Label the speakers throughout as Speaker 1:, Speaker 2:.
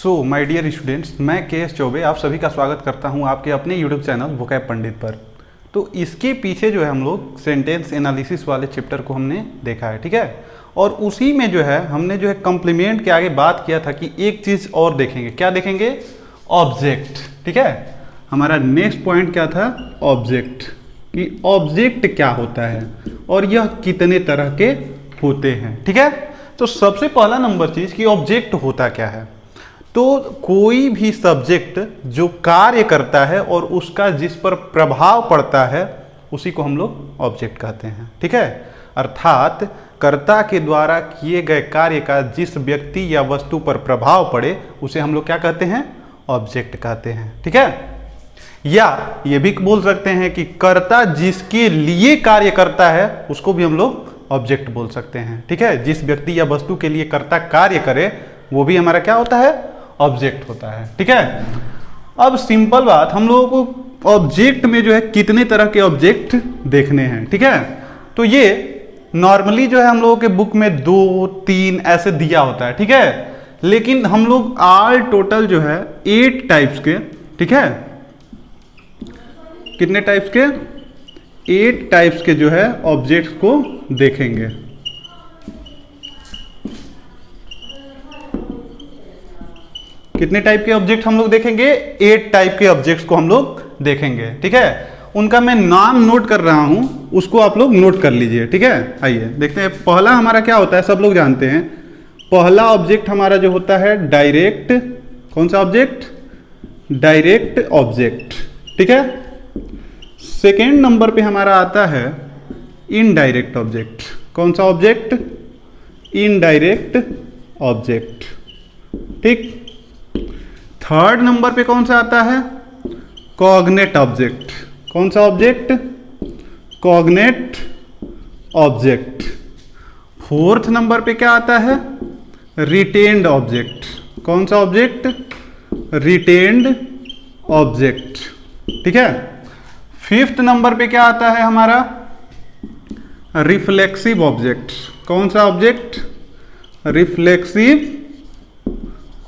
Speaker 1: So my dear students, मैं के S Choubey आप सभी का स्वागत करता हूं आपके अपने यूट्यूब चैनल वोकैब पंडित पर। तो इसके पीछे जो है हम लोग सेंटेंस एनालिसिस वाले चैप्टर को हमने देखा है, ठीक है। और उसी में जो है हमने जो है कॉम्प्लीमेंट के आगे बात किया था कि एक चीज़ और देखेंगे। क्या देखेंगे? ऑब्जेक्ट, ठीक है। हमारा नेक्स्ट पॉइंट क्या था? ऑब्जेक्ट, कि ऑब्जेक्ट क्या होता है और यह कितने तरह के होते हैं, ठीक है। तो सबसे पहला नंबर चीज़ कि ऑब्जेक्ट होता क्या है। तो कोई भी सब्जेक्ट जो कार्य करता है और उसका जिस पर प्रभाव पड़ता है उसी को हम लोग ऑब्जेक्ट कहते हैं, ठीक है। अर्थात कर्ता के द्वारा किए गए कार्य का जिस व्यक्ति या वस्तु पर प्रभाव पड़े उसे हम लोग क्या कहते हैं? ऑब्जेक्ट कहते हैं, ठीक है। या ये भी बोल सकते हैं कि कर्ता जिसके लिए कार्य करता है उसको भी हम लोग ऑब्जेक्ट बोल सकते हैं, ठीक है। जिस व्यक्ति या वस्तु के लिए कर्ता कार्य करे वो भी हमारा क्या होता है? ऑब्जेक्ट होता है, ठीक है। अब सिंपल बात, हम लोगों को ऑब्जेक्ट में जो है कितने तरह के ऑब्जेक्ट देखने हैं, ठीक है। तो ये नॉर्मली जो है हम लोगों के बुक में 2-3 ऐसे दिया होता है, ठीक है। लेकिन हम लोग ऑल टोटल जो है 8 टाइप्स के, ठीक है, कितने टाइप्स के? 8 टाइप्स के जो है ऑब्जेक्ट्स को देखेंगे। कितने टाइप के ऑब्जेक्ट हम लोग देखेंगे? 8 टाइप के ऑब्जेक्ट्स को हम लोग देखेंगे, ठीक है। उनका मैं नाम नोट कर रहा हूं, उसको आप लोग नोट कर लीजिए, ठीक है। आइए देखते हैं। पहला हमारा क्या होता है, सब लोग जानते हैं। पहला ऑब्जेक्ट हमारा जो होता है डायरेक्ट, कौन सा ऑब्जेक्ट? डायरेक्ट ऑब्जेक्ट, ठीक है। सेकेंड नंबर पे हमारा आता है इनडायरेक्ट ऑब्जेक्ट। कौन सा ऑब्जेक्ट? इनडायरेक्ट ऑब्जेक्ट, ठीक। थर्ड नंबर पे कौन सा आता है? Cognate object. कौन सा object? Cognate object. Fourth number पे क्या आता है? Retained object. कौन सा ऑब्जेक्ट? रिटेन्ड ऑब्जेक्ट, ठीक है। फिफ्थ नंबर पे क्या आता है हमारा? Reflexive object. कौन सा ऑब्जेक्ट? Reflexive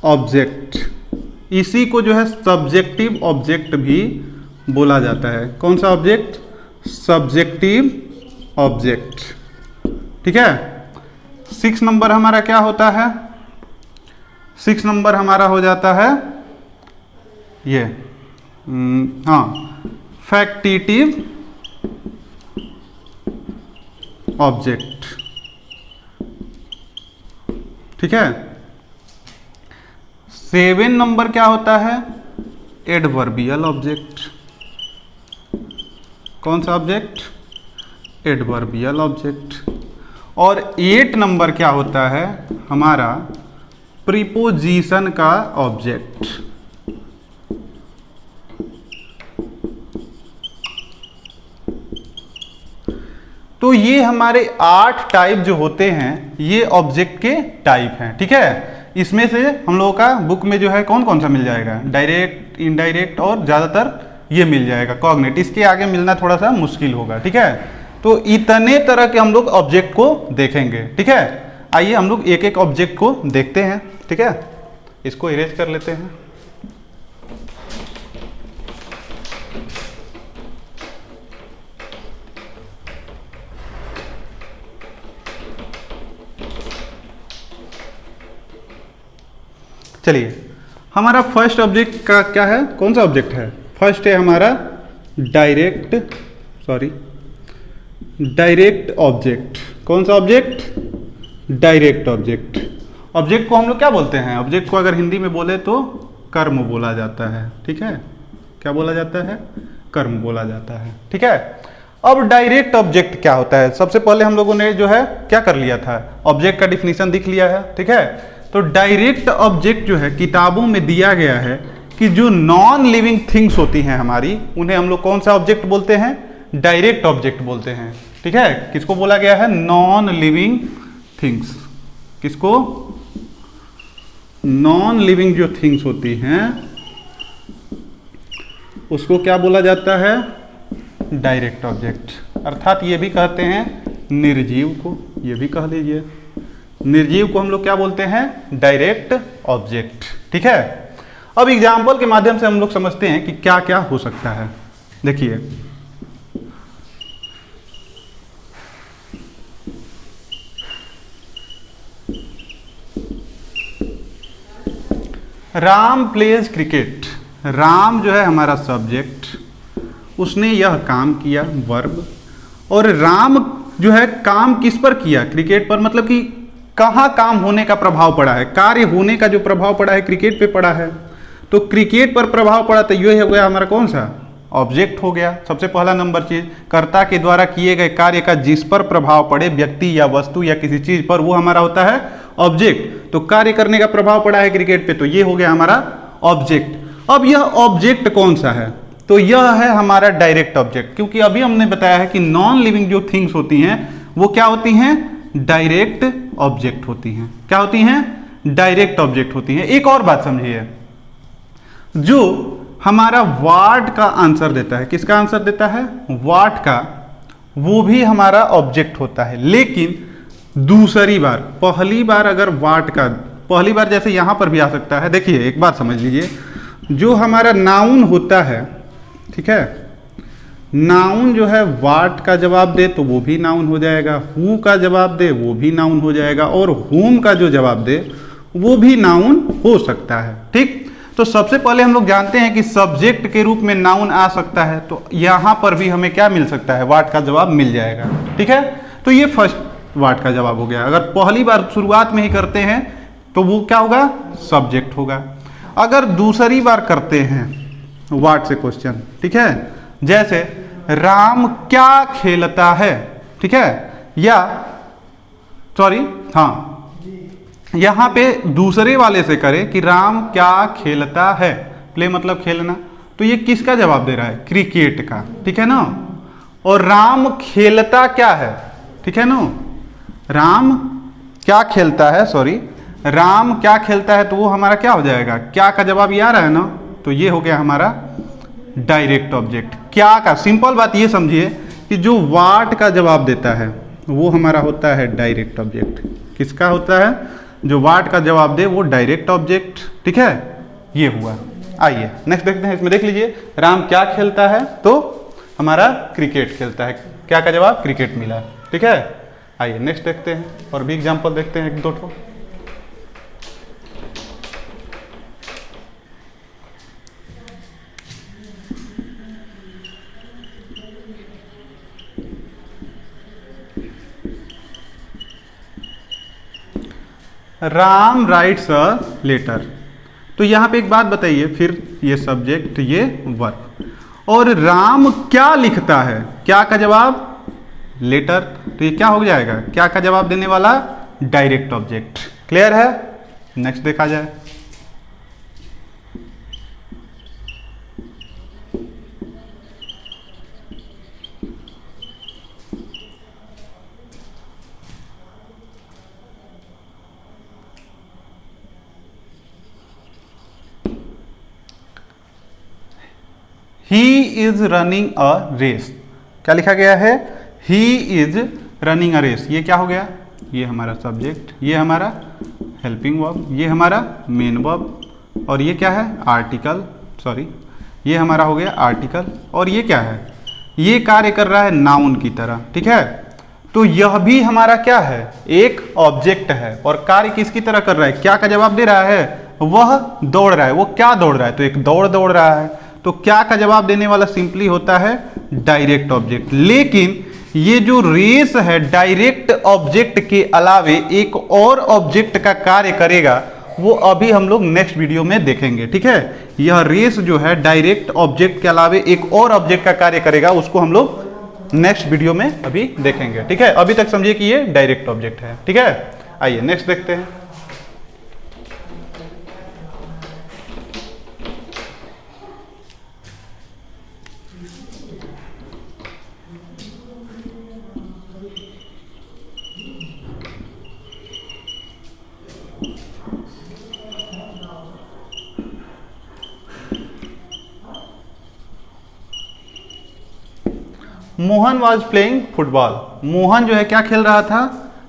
Speaker 1: object. इसी को जो है सब्जेक्टिव ऑब्जेक्ट भी बोला जाता है। कौन सा ऑब्जेक्ट? सब्जेक्टिव ऑब्जेक्ट, ठीक है। 6 नंबर हमारा क्या होता है? 6 नंबर हमारा हो जाता है ये फैक्टिटिव ऑब्जेक्ट, ठीक है। 7 नंबर क्या होता है? Adverbial object. कौन सा ऑब्जेक्ट? Adverbial object. और 8 नंबर क्या होता है हमारा? प्रीपोजिशन का ऑब्जेक्ट। तो ये हमारे 8 टाइप जो होते हैं ये ऑब्जेक्ट के टाइप हैं, ठीक है। इसमें से हम लोगों का बुक में जो है कौन कौन सा मिल जाएगा? डायरेक्ट, इनडायरेक्ट और ज़्यादातर ये मिल जाएगा कॉग्नेट। इसके आगे मिलना थोड़ा सा मुश्किल होगा, ठीक है। तो इतने तरह के हम लोग ऑब्जेक्ट को देखेंगे, ठीक है। आइए हम लोग एक एक ऑब्जेक्ट को देखते हैं, ठीक है। इसको इरेज कर लेते हैं। चलिए, हमारा फर्स्ट ऑब्जेक्ट का क्या है? कौन सा ऑब्जेक्ट है? फर्स्ट है हमारा डायरेक्ट ऑब्जेक्ट। कौन सा ऑब्जेक्ट? Direct object. ऑब्जेक्ट को हम लोग क्या बोलते हैं? ऑब्जेक्ट को अगर हिंदी में बोले तो कर्म बोला जाता है, ठीक है। क्या बोला जाता है? कर्म बोला जाता है, ठीक है। अब डायरेक्ट ऑब्जेक्ट क्या होता है? सबसे पहले हम लोगों ने जो है क्या कर लिया था? ऑब्जेक्ट का डिफिनीशन दिख लिया है, ठीक है। तो डायरेक्ट ऑब्जेक्ट जो है किताबों में दिया गया है कि जो नॉन लिविंग थिंग्स होती हैं हमारी, उन्हें हम लोग कौन सा ऑब्जेक्ट बोलते हैं? डायरेक्ट ऑब्जेक्ट बोलते हैं, ठीक है। किसको बोला गया है? Non living things. किसको? नॉन लिविंग जो थिंग्स होती हैं उसको क्या बोला जाता है? Direct object. अर्थात ये भी कहते हैं निर्जीव को, ये भी कह लीजिए। निर्जीव को हम लोग क्या बोलते हैं? डायरेक्ट ऑब्जेक्ट, ठीक ठीक है। अब एग्जाम्पल के माध्यम से हम लोग समझते हैं कि क्या क्या हो सकता है। देखिए, राम प्लेज क्रिकेट। राम जो है हमारा सब्जेक्ट, उसने यह काम किया, वर्ब। और राम जो है काम किस पर किया? क्रिकेट पर। मतलब कि कहाँ काम होने का प्रभाव पड़ा है, कार्य होने का जो प्रभाव पड़ा है क्रिकेट पे पड़ा है। तो क्रिकेट पर प्रभाव पड़ा तो ये हो गया हमारा कौन सा? ऑब्जेक्ट हो गया। सबसे पहला नंबर चीज, कर्ता के द्वारा किए गए कार्य का जिस पर प्रभाव पड़े, व्यक्ति या वस्तु या किसी चीज पर, वो हमारा होता है ऑब्जेक्ट। तो कार्य करने का प्रभाव पड़ा है क्रिकेट पे, तो ये हो गया हमारा ऑब्जेक्ट। अब यह ऑब्जेक्ट कौन सा है? तो यह है हमारा डायरेक्ट ऑब्जेक्ट, क्योंकि अभी हमने बताया है कि नॉन लिविंग जो थिंग्स होती हैं वो क्या होती हैं? डायरेक्ट ऑब्जेक्ट होती हैं। क्या होती हैं? डायरेक्ट ऑब्जेक्ट होती हैं। एक और बात समझिए, जो हमारा व्हाट का आंसर देता है, किसका आंसर देता है? व्हाट का, वो भी हमारा ऑब्जेक्ट होता है। लेकिन दूसरी बार, पहली बार अगर व्हाट का, पहली बार जैसे यहां पर भी आ सकता है। देखिए एक बात समझ लीजिए, जो हमारा नाउन होता है, ठीक है, नाउन जो है व्हाट का जवाब दे तो वो भी नाउन हो जाएगा, हु का जवाब दे वो भी नाउन हो जाएगा, और हुम का जो जवाब दे वो भी नाउन हो सकता है। ठीक, तो सबसे पहले हम लोग जानते हैं कि सब्जेक्ट के रूप में नाउन आ सकता है, तो यहां पर भी हमें क्या मिल सकता है? व्हाट का जवाब मिल जाएगा। ठीक है, तो ये फर्स्ट व्हाट का जवाब हो गया। अगर पहली बार शुरुआत में ही करते हैं तो वो क्या होगा? सब्जेक्ट होगा। अगर दूसरी बार करते हैं व्हाट से क्वेश्चन, ठीक है, जैसे राम क्या खेलता है, ठीक है, या सॉरी, हाँ, यहां पे दूसरे वाले से करें कि राम क्या खेलता है, प्ले मतलब खेलना, तो ये किसका जवाब दे रहा है? क्रिकेट का। ठीक है ना। और राम खेलता क्या है? ठीक है ना, राम क्या खेलता है, सॉरी, राम क्या खेलता है, तो वो हमारा क्या हो जाएगा? क्या का जवाब ये आ रहा है ना, तो ये हो गया हमारा डायरेक्ट ऑब्जेक्ट। क्या का, सिंपल बात ये समझिए कि जो व्हाट का जवाब देता है वो हमारा होता है डायरेक्ट ऑब्जेक्ट। किसका होता है? जो व्हाट का जवाब दे वो डायरेक्ट ऑब्जेक्ट। ठीक है, ये हुआ। आइए नेक्स्ट देखते हैं। इसमें देख लीजिए, राम क्या खेलता है, तो हमारा क्रिकेट खेलता है। क्या का जवाब? क्रिकेट मिला। ठीक है, आइए नेक्स्ट देखते हैं और भी एग्जाम्पल देखते हैं एक दो ठो। Ram writes a letter. तो यहां पे एक बात बताइए, फिर ये सब्जेक्ट, ये वर्ब, और राम क्या लिखता है? क्या का जवाब? लेटर। तो ये क्या हो जाएगा? क्या का जवाब देने वाला? Direct object. क्लियर है? नेक्स्ट देखा जाए। He is running a race. क्या लिखा गया है? He is running a race. ये क्या हो गया? ये हमारा सब्जेक्ट, ये हमारा हेल्पिंग वर्ब, ये हमारा मेन वर्ब, और ये क्या है? आर्टिकल, सॉरी, ये हमारा हो गया आर्टिकल, और ये क्या है? ये कार्य कर रहा है नाउन की तरह। ठीक है, तो यह भी हमारा क्या है? एक ऑब्जेक्ट है, और कार्य किसकी तरह कर रहा है? क्या का जवाब दे रहा है? वह दौड़ रहा है। वो क्या दौड़ रहा है? तो एक दौड़ दौड़ रहा है। तो क्या का जवाब देने वाला सिंपली होता है डायरेक्ट ऑब्जेक्ट। लेकिन ये जो रेस है, डायरेक्ट ऑब्जेक्ट के अलावे एक और ऑब्जेक्ट का कार्य करेगा, वो अभी हम लोग नेक्स्ट वीडियो में देखेंगे। ठीक है, यह रेस जो है डायरेक्ट ऑब्जेक्ट के अलावे एक और ऑब्जेक्ट का कार्य करेगा, उसको हम लोग नेक्स्ट वीडियो में अभी देखेंगे। ठीक है, अभी तक समझिए कि ये डायरेक्ट ऑब्जेक्ट है। ठीक है, आइए नेक्स्ट देखते हैं। Mohan was playing football. Mohan जो है क्या खेल रहा था?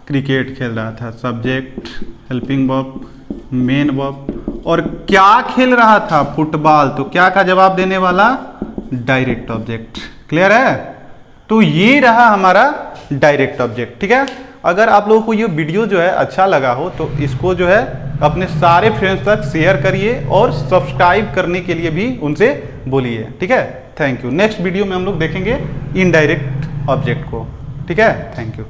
Speaker 1: क्रिकेट खेल रहा था। Subject, helping verb, main verb, और क्या खेल रहा था? फुटबॉल। तो क्या का जवाब देने वाला? Direct object. क्लियर है? तो ये रहा हमारा डायरेक्ट ऑब्जेक्ट। ठीक है, अगर आप लोगों को ये वीडियो जो है अच्छा लगा हो तो इसको जो है अपने सारे फ्रेंड्स तक शेयर करिए और सब्सक्राइब करने के लिए भी उनसे बोलिए। ठीक है, थैंक यू। नेक्स्ट वीडियो में हम लोग देखेंगे इनडायरेक्ट ऑब्जेक्ट को। ठीक है, थैंक यू।